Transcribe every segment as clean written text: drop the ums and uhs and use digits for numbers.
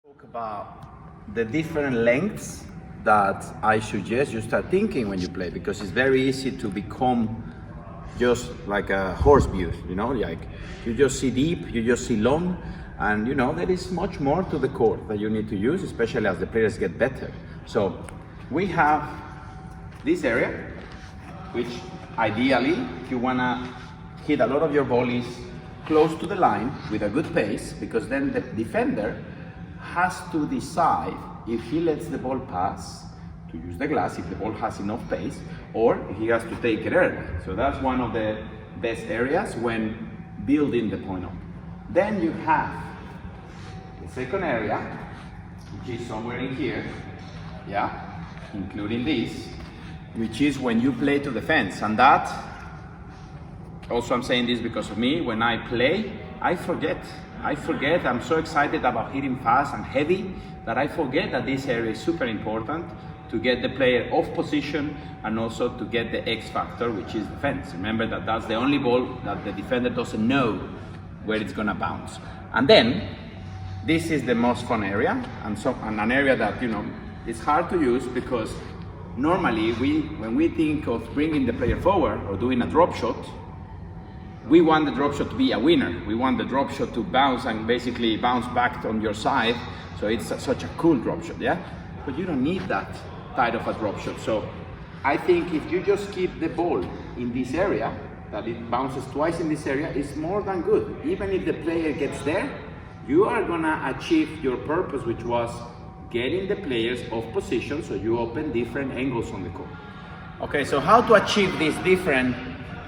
Talk about the different lengths that I suggest you start thinking when you play, because it's very easy to become just like a horse view, like you just see deep, you just see long, and there is much more to the court that you need to use, especially as the players get better. So we have this area, which ideally you wanna hit a lot of your volleys close to the line with a good pace, because then the defender has to decide if he lets the ball pass to use the glass, if the ball has enough pace, or if he has to take it early. So that's one of the best areas when building the point up. Then you have the second area, which is somewhere in here, including this, which is when you play to the fence. And that, also I'm saying this because of me, when I play, I forget, I'm so excited about hitting fast and heavy that I forget that this area is super important to get the player off position and also to get the X factor, which is the fence. Remember that that's the only ball that the defender doesn't know where it's gonna bounce. And then, this is the most fun area, and an area that, it's hard to use because normally when we think of bringing the player forward or doing a drop shot, we want the drop shot to be a winner. We want the drop shot to bounce and basically bounce back on your side. So it's such a cool drop shot, But you don't need that type of a drop shot. So I think if you just keep the ball in this area, that it bounces twice in this area, is more than good. Even if the player gets there, you are gonna achieve your purpose, which was getting the players off position so you open different angles on the court. Okay, so how to achieve these different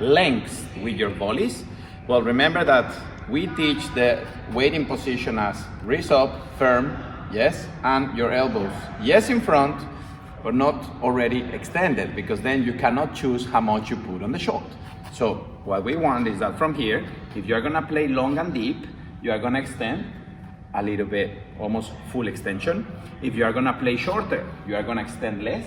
lengths with your volleys? Well, remember that we teach the waiting position as wrist up, firm, yes, and your elbows, yes, in front, but not already extended, because then you cannot choose how much you put on the shot. So what we want is that from here, if you're gonna play long and deep, you are gonna extend a little bit, almost full extension. If you are gonna play shorter, you are gonna extend less,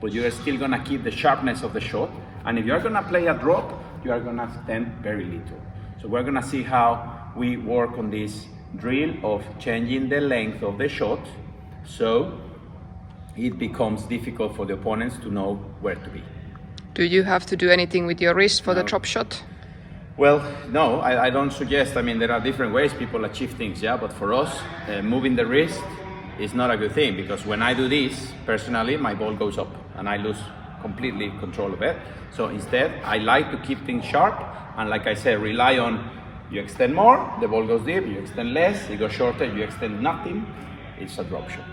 but you're still gonna keep the sharpness of the shot. And if you're gonna play a drop, you are gonna extend very little. So we're gonna see how we work on this drill of changing the length of the shot so it becomes difficult for the opponents to know where to be. Do you have to do anything with your wrist for the drop shot? Well, no, I don't suggest. I mean, there are different ways people achieve things, but for us, moving the wrist is not a good thing, because when I do this, personally, my ball goes up and I lose completely control of it. So instead, I like to keep things sharp, and like I said, rely on you extend more, the ball goes deep, you extend less, you go shorter, you extend nothing, it's a drop shot.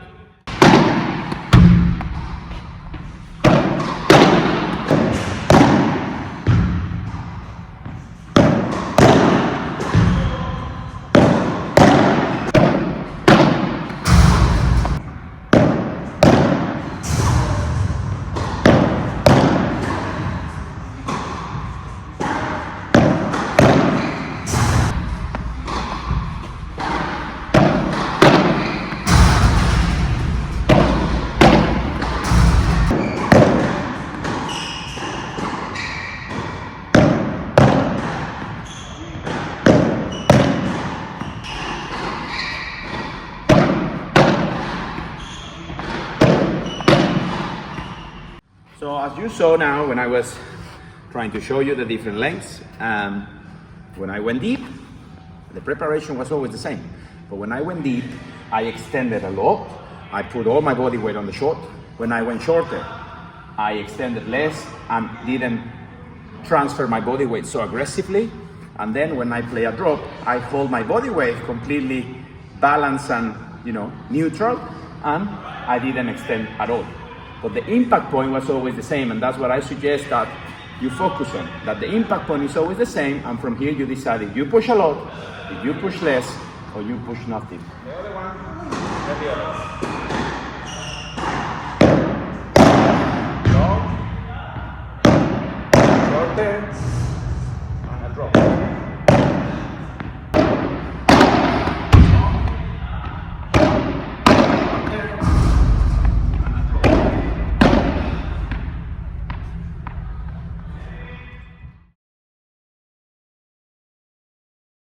So as you saw now, when I was trying to show you the different lengths, when I went deep, the preparation was always the same. But when I went deep, I extended a lot. I put all my body weight on the shot. When I went shorter, I extended less and didn't transfer my body weight so aggressively. And then when I play a drop, I hold my body weight completely balanced and neutral, and I didn't extend at all. But the impact point was always the same, and that's what I suggest that you focus on, that the impact point is always the same, and from here you decide if you push a lot, if you push less, or you push nothing. The other one, and the other. Long, shorter,